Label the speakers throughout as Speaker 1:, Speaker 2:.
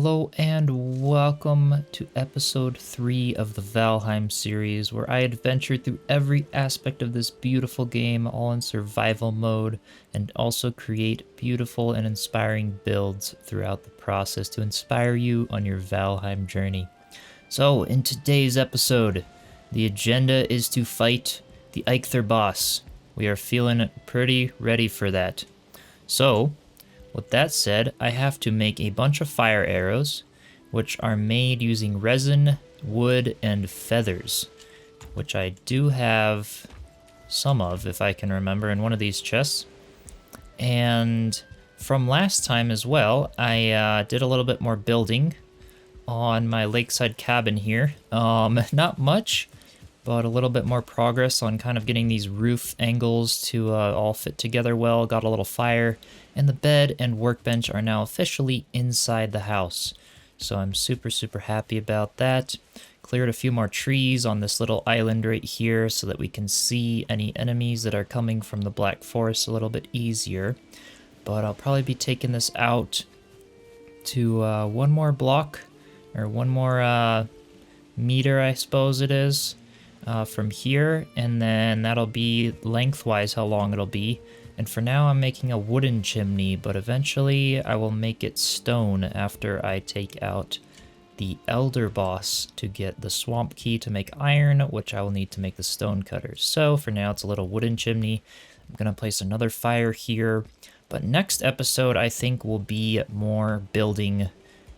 Speaker 1: Hello and welcome to episode 3 of the Valheim series, where I adventure through every aspect of this beautiful game, all in survival mode, and also create beautiful and inspiring builds throughout the process to inspire you on your Valheim journey. So, in today's episode, the agenda is to fight the Eikthyr boss. We are feeling pretty ready for that. So, with that said, I have to make a bunch of fire arrows, which are made using resin, wood, and feathers, which I do have some of, if I can remember, in one of these chests. And from last time as well, I did a little bit more building on my lakeside cabin here. Not much, but a little bit more progress on kind of getting these roof angles to all fit together well. Got a little fire, and the bed and workbench are now officially inside the house. So I'm super happy about that. Cleared a few more trees on this little island right here so that we can see any enemies that are coming from the Black Forest a little bit easier. But I'll probably be taking this out to one more block, or one more meter, I suppose it is. From here, and then that'll be lengthwise how long it'll be. And for now I'm making a wooden chimney, but eventually I will make it stone after I take out the elder boss to get the swamp key to make iron, which I will need to make the stone cutters. So for now it's a little wooden chimney. I'm gonna place another fire here, but next episode I think will be more building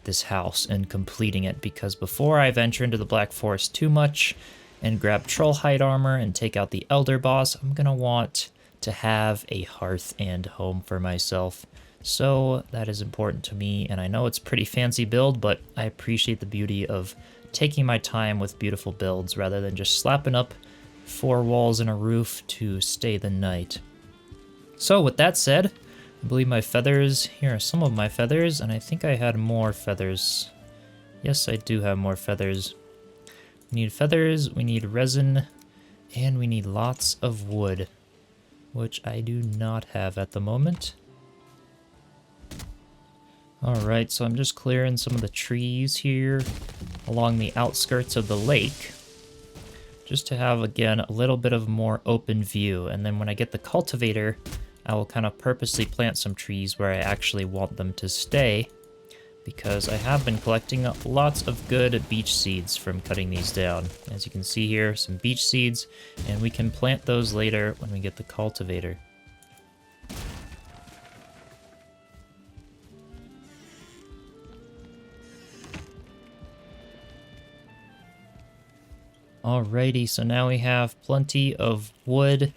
Speaker 1: this house and completing it, because before I venture into the Black Forest too much and grab troll hide armor and take out the elder boss, I'm gonna want to have a hearth and home for myself. So that is important to me, and I know it's a pretty fancy build, but I appreciate the beauty of taking my time with beautiful builds rather than just slapping up 4 walls and a roof to stay the night. So with that said, I believe my feathers, here are some of my feathers, and I think I had more feathers. Yes, I do have more feathers. We need feathers, we need resin, and we need lots of wood, which I do not have at the moment. Alright, so I'm just clearing some of the trees here along the outskirts of the lake, just to have, again, a little bit of more open view. And then when I get the cultivator, I will kind of purposely plant some trees where I actually want them to stay, because I have been collecting lots of good beech seeds from cutting these down. As you can see here, some beech seeds, and we can plant those later when we get the cultivator. Alrighty, so now we have plenty of wood,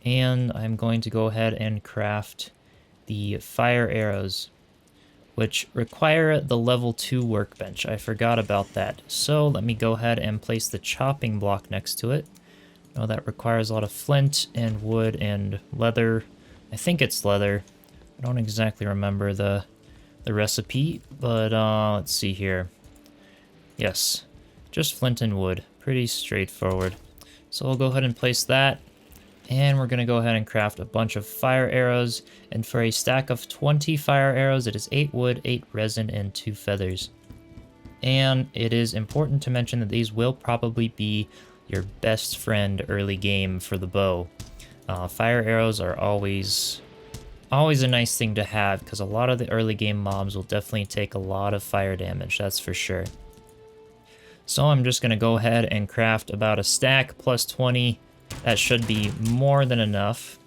Speaker 1: and I'm going to go ahead and craft the fire arrows, which require the level 2 workbench. I forgot about that. So let me go ahead and place the chopping block next to it. I know that requires a lot of flint and wood and leather. I think it's leather. I don't exactly remember the recipe, but let's see here. Yes, just flint and wood. Pretty straightforward. So I'll go ahead and place that. And we're going to go ahead and craft a bunch of fire arrows. And for a stack of 20 fire arrows, it is 8 wood, 8 resin, and 2 feathers. And it is important to mention that these will probably be your best friend early game for the bow. Fire arrows are always a nice thing to have, because a lot of the early game mobs will definitely take a lot of fire damage, that's for sure. So I'm just going to go ahead and craft about a stack plus 20. That should be more than enough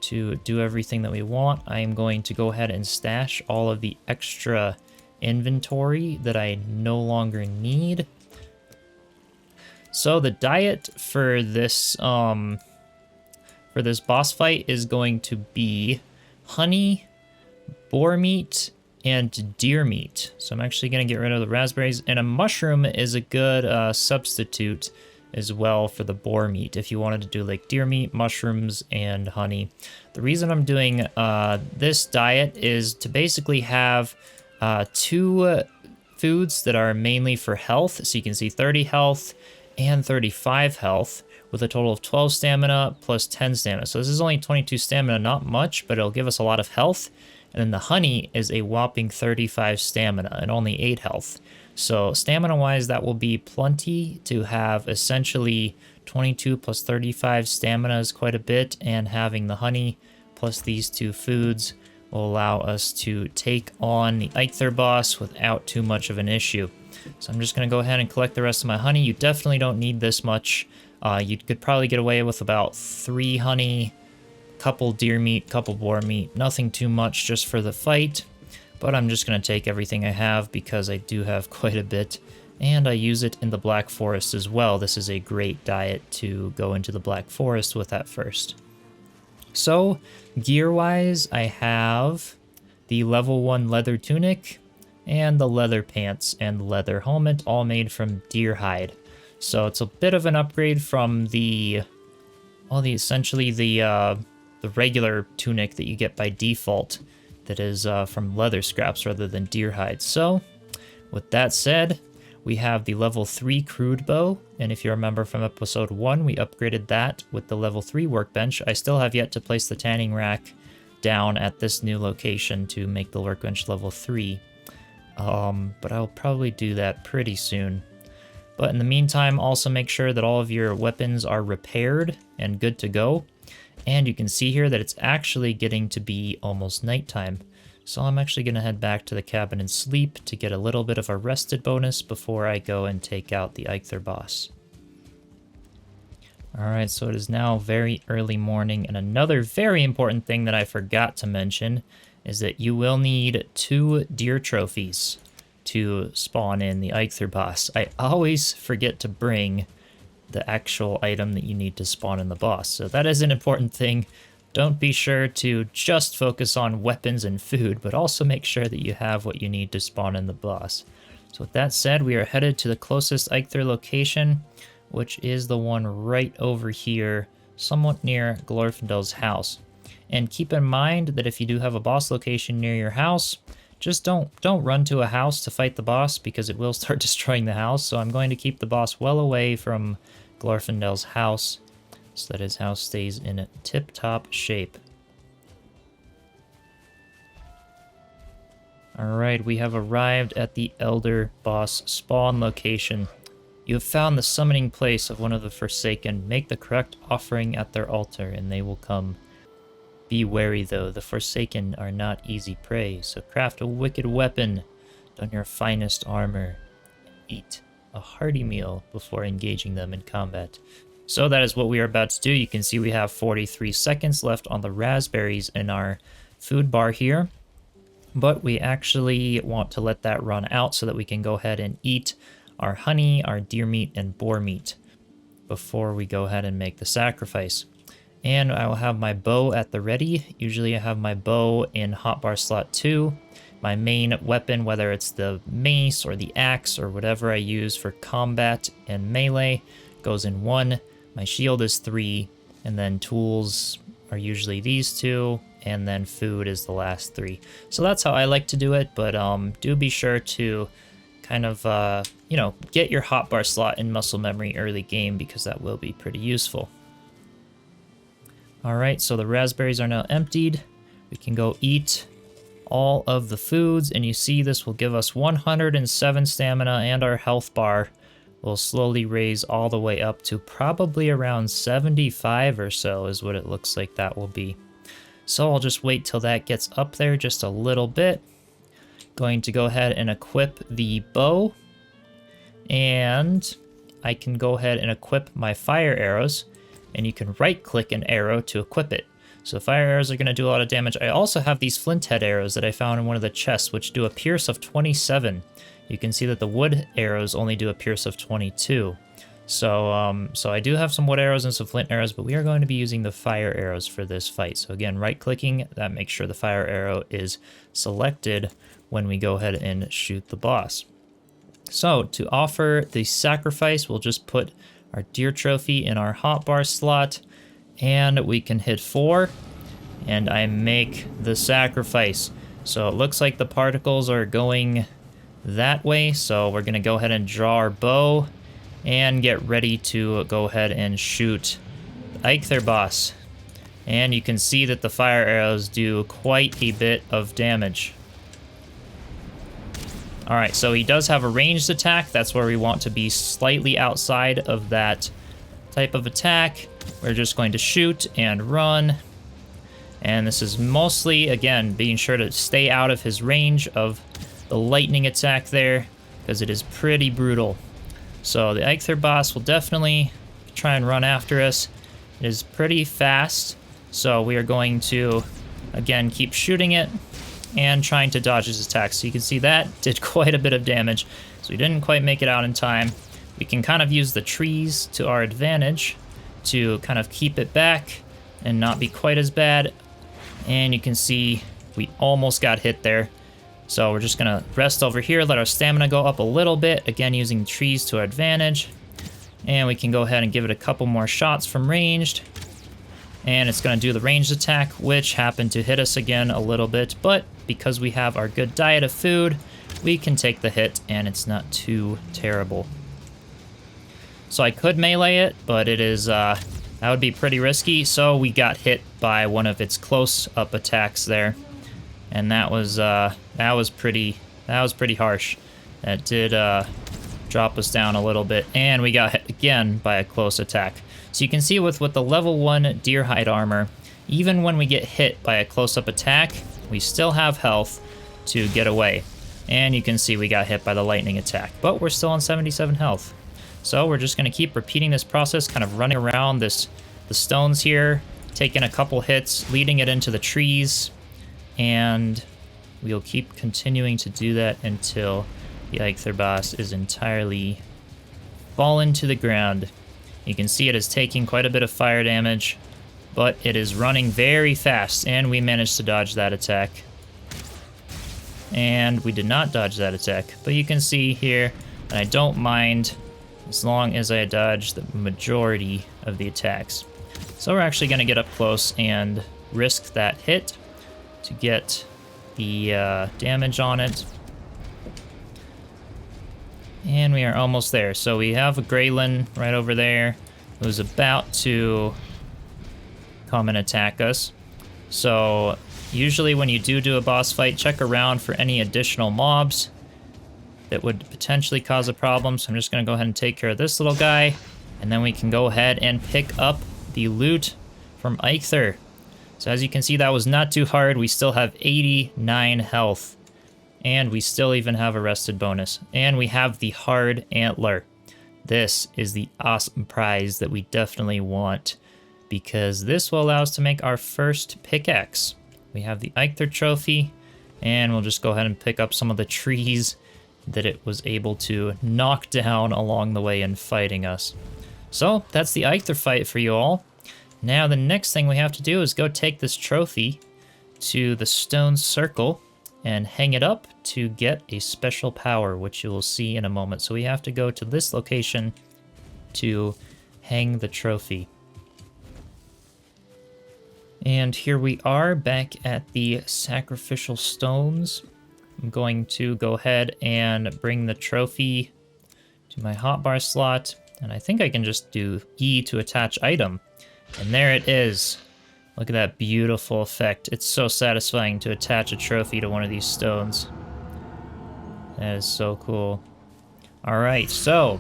Speaker 1: to do everything that we want. I am going to go ahead and stash all of the extra inventory that I no longer need. So the diet for this boss fight is going to be honey, boar meat, and deer meat. So I'm actually going to get rid of the raspberries, and a mushroom is a good substitute as well for the boar meat if you wanted to do like deer meat, mushrooms, and honey. The reason I'm doing this diet is to basically have 2 foods that are mainly for health. So you can see 30 health and 35 health with a total of 12 stamina plus 10 stamina. So this is only 22 stamina, not much, but it'll give us a lot of health. And then the honey is a whopping 35 stamina and only 8 health. So stamina-wise, that will be plenty to have essentially 22 plus 35 stamina is quite a bit, and having the honey plus these 2 foods will allow us to take on the Eikthyr boss without too much of an issue. So I'm just going to go ahead and collect the rest of my honey. You definitely don't need this much. You could probably get away with about 3 honey, couple deer meat, couple boar meat, nothing too much just for the fight. But I'm just going to take everything I have because I do have quite a bit. And I use it in the Black Forest as well. This is a great diet to go into the Black Forest with at first. So, gear-wise, I have the level 1 leather tunic and the leather pants and leather helmet, all made from deer hide. So it's a bit of an upgrade from the regular tunic that you get by default that is from leather scraps rather than deer hide. So, with that said, we have the level 3 Crude bow, and if you remember from episode 1, we upgraded that with the level 3 workbench. I still have yet to place the tanning rack down at this new location to make the workbench level 3, but I'll probably do that pretty soon. But in the meantime, also make sure that all of your weapons are repaired and good to go. And you can see here that it's actually getting to be almost nighttime. So I'm actually going to head back to the cabin and sleep to get a little bit of a rested bonus before I go and take out the Eikthyr boss. Alright, so it is now very early morning, and another very important thing that I forgot to mention is that you will need 2 deer trophies to spawn in the Eikthyr boss. I always forget to bring the actual item that you need to spawn in the boss, so that is an important thing. Don't be sure to just focus on weapons and food, but also make sure that you have what you need to spawn in the boss. So with that said, we are headed to the closest Eikthyr location, which is the one right over here, somewhat near Glorfindel's house. And keep in mind that if you do have a boss location near your house, just don't run to a house to fight the boss, because it will start destroying the house. So I'm going to keep the boss well away from Glorfindel's house, so that his house stays in tip-top shape. Alright, we have arrived at the Elder Boss spawn location. You have found the summoning place of one of the Forsaken. Make the correct offering at their altar, and they will come. Be wary, though. The Forsaken are not easy prey, so craft a wicked weapon. Don your finest armor. Eat a hearty meal before engaging them in combat. So that is what we are about to do. You can see we have 43 seconds left on the raspberries in our food bar here. But we actually want to let that run out so that we can go ahead and eat our honey, our deer meat, and boar meat before we go ahead and make the sacrifice. And I will have my bow at the ready. Usually I have my bow in hotbar slot 2. My main weapon, whether it's the mace or the axe or whatever I use for combat and melee, goes in 1. My shield is 3, and then tools are usually these 2, and then food is the last 3. So that's how I like to do it, but do be sure to kind of, get your hotbar slot in muscle memory early game, because that will be pretty useful. Alright, so the raspberries are now emptied. We can go eat all of the foods, and you see this will give us 107 stamina, and our health bar will slowly raise all the way up to probably around 75 or so is what it looks like that will be. So I'll just wait till that gets up there just a little bit. Going to go ahead and equip the bow, and I can go ahead and equip my fire arrows, and you can right click an arrow to equip it. So fire arrows are going to do a lot of damage. I also have these flint head arrows that I found in one of the chests, which do a pierce of 27. You can see that the wood arrows only do a pierce of 22. So I do have some wood arrows and some flint arrows, but we are going to be using the fire arrows for this fight. So again, right-clicking, that makes sure the fire arrow is selected when we go ahead and shoot the boss. So to offer the sacrifice, we'll just put our deer trophy in our hotbar slot, and we can hit 4, and I make the sacrifice. So it looks like the particles are going that way, so we're going to go ahead and draw our bow and get ready to go ahead and shoot the Eikthyr boss. And you can see that the fire arrows do quite a bit of damage. Alright, so he does have a ranged attack. That's where we want to be slightly outside of that type of attack. We're just going to shoot and run. And this is mostly, again, being sure to stay out of his range of the lightning attack there, because it is pretty brutal. So the Eikthyr boss will definitely try and run after us. It is pretty fast, so we are going to, again, keep shooting it and trying to dodge his attacks. So you can see that did quite a bit of damage, so we didn't quite make it out in time. We can kind of use the trees to our advantage to kind of keep it back and not be quite as bad. And you can see we almost got hit there. So we're just gonna rest over here, let our stamina go up a little bit, again using trees to our advantage. And we can go ahead and give it a couple more shots from ranged. And it's gonna do the ranged attack, which happened to hit us again a little bit, but because we have our good diet of food, we can take the hit and it's not too terrible. So I could melee it, but it is, that would be pretty risky, so we got hit by one of its close-up attacks there. And that was pretty harsh. That did drop us down a little bit, and we got hit again by a close attack. So you can see with the level 1 deer hide armor, even when we get hit by a close-up attack, we still have health to get away. And you can see we got hit by the lightning attack, but we're still on 77 health. So we're just going to keep repeating this process, kind of running around the stones here, taking a couple hits, leading it into the trees, and we'll keep continuing to do that until the Eikthyr boss is entirely fallen to the ground. You can see it is taking quite a bit of fire damage, but it is running very fast, and we managed to dodge that attack. And we did not dodge that attack, but you can see here, and I don't mind as long as I dodge the majority of the attacks. So we're actually going to get up close and risk that hit to get the damage on it. And we are almost there. So we have a Greylin right over there who's about to come and attack us. So usually when you do a boss fight, check around for any additional mobs that would potentially cause a problem. So I'm just going to go ahead and take care of this little guy, and then we can go ahead and pick up the loot from Eikthyr. So as you can see, that was not too hard. We still have 89 health, and we still even have a rested bonus. And we have the hard antler. This is the awesome prize that we definitely want, because this will allow us to make our first pickaxe. We have the Eikthyr trophy, and we'll just go ahead and pick up some of the trees that it was able to knock down along the way in fighting us. So that's the Eikthyr fight for you all. Now the next thing we have to do is go take this trophy to the stone circle and hang it up to get a special power, which you will see in a moment. So we have to go to this location to hang the trophy. And here we are back at the sacrificial stones. I'm going to go ahead and bring the trophy to my hotbar slot, and I think I can just do E to attach item. And there it is. Look at that beautiful effect. It's so satisfying to attach a trophy to one of these stones. That is so cool. Alright, so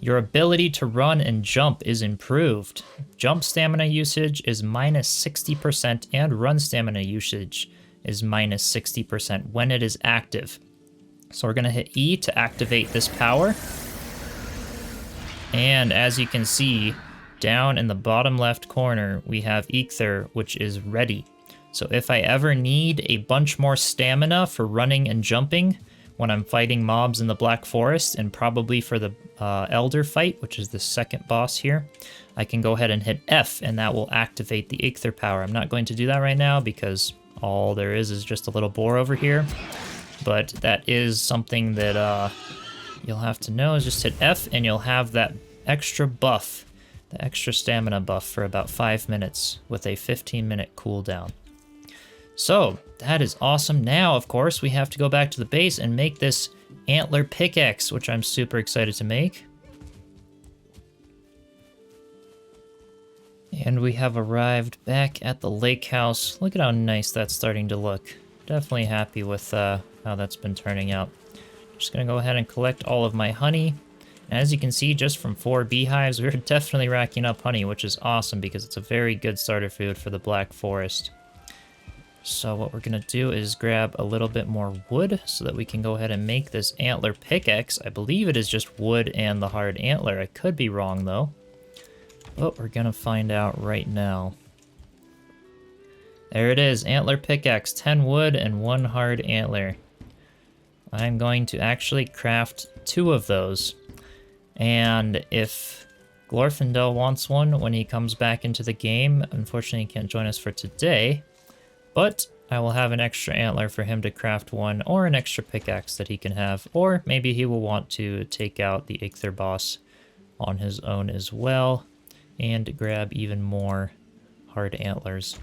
Speaker 1: your ability to run and jump is improved. Jump stamina usage is minus 60%, and run stamina usage is minus 60% when it is active. So we're going to hit E to activate this power. And as you can see, down in the bottom left corner, we have Eikthyr, which is ready. So if I ever need a bunch more stamina for running and jumping when I'm fighting mobs in the Black Forest, and probably for the Elder fight, which is the second boss here, I can go ahead and hit F, and that will activate the Eikthyr power. I'm not going to do that right now because all there is just a little boar over here. But that is something that you'll have to know, is just hit F, and you'll have that extra buff, the extra stamina buff for about 5 minutes with a 15-minute cooldown. So that is awesome. Now, of course, we have to go back to the base and make this Antler Pickaxe, which I'm super excited to make. And we have arrived back at the lake house. Look at how nice that's starting to look. Definitely happy with how that's been turning out. Just gonna go ahead and collect all of my honey. As you can see, just from 4 beehives, we're definitely racking up honey, which is awesome because it's a very good starter food for the Black Forest. So what we're gonna do is grab a little bit more wood so that we can go ahead and make this Antler Pickaxe. I believe it is just wood and the hard antler. I could be wrong though. But we're gonna find out right now. There it is, Antler Pickaxe, 10 wood and 1 hard antler. I'm going to actually craft 2 of those. And if Glorfindel wants one when he comes back into the game, unfortunately he can't join us for today, but I will have an extra antler for him to craft one, or an extra pickaxe that he can have, or maybe he will want to take out the Eikthyr boss on his own as well, and grab even more hard antlers.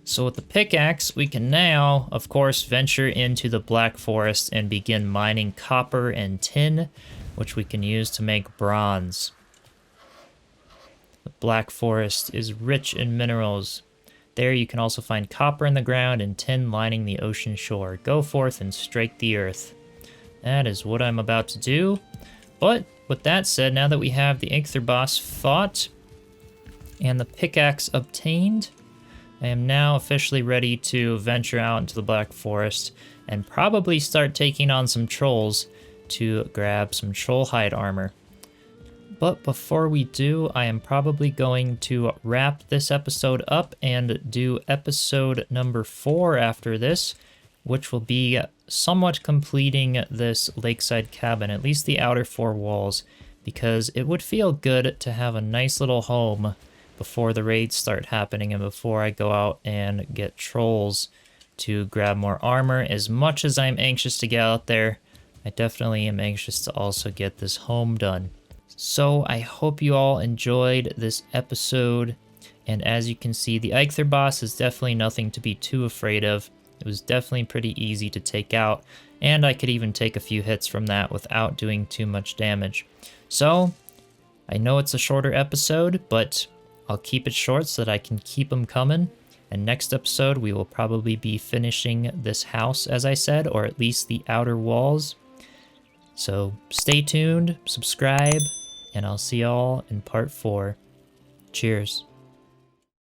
Speaker 1: So with the pickaxe, we can now, of course, venture into the Black Forest and begin mining copper and tin, which we can use to make bronze. The Black Forest is rich in minerals. There you can also find copper in the ground and tin lining the ocean shore. Go forth and strike the earth. That is what I'm about to do. But with that said, now that we have the Eikthyr boss fought and the pickaxe obtained, I am now officially ready to venture out into the Black Forest and probably start taking on some trolls to grab some troll hide armor. But before we do, I am probably going to wrap this episode up and do episode number 4 after this, which will be somewhat completing this lakeside cabin, at least the outer 4 walls, because it would feel good to have a nice little home before the raids start happening and before I go out and get trolls to grab more armor. As much as I'm anxious to get out there, I definitely am anxious to also get this home done. So I hope you all enjoyed this episode, and as you can see, the Eikthyr boss is definitely nothing to be too afraid of. It was definitely pretty easy to take out, and I could even take a few hits from that without doing too much damage. So I know it's a shorter episode, but I'll keep it short so that I can keep them coming. And next episode, we will probably be finishing this house, as I said, or at least the outer walls. So stay tuned, subscribe, and I'll see y'all in part 4. Cheers.